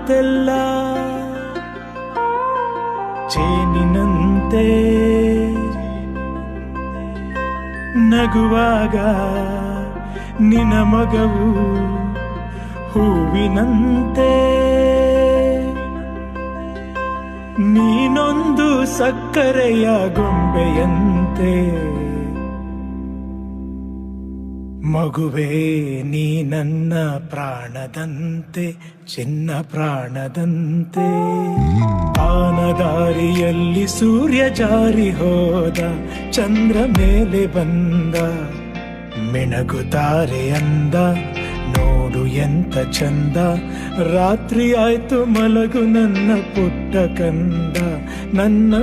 ಮಾತೆಲ್ಲ ಚೇನಿನಂತೆ ನಗುವಾಗ ನಿನ ಮಗವು ಹೂವಿನಂತೆ ನೀನೊಂದು ಸಕ್ಕರೆಯ ಗೊಂಬೆಯಂತೆ ಮಗುವೇ ನೀ ನನ್ನ ಪ್ರಾಣದಂತೆ ಚಿನ್ನ ಪ್ರಾಣದಂತೆ ಆನದಾರಿಯಲ್ಲಿ ಸೂರ್ಯ ಜಾರಿ ಹೋದ ಚಂದ್ರ ಮೇಲೆ ಬಂದ ಮಿಣಗುತ್ತಾರೆ ಅಂದ ನೋಡು ಎಂತ ಚಂದ ರಾತ್ರಿ ಆಯ್ತು ಮಲಗು ನನ್ನ ಪುಟ್ಟ ಕಂದ ನನ್ನ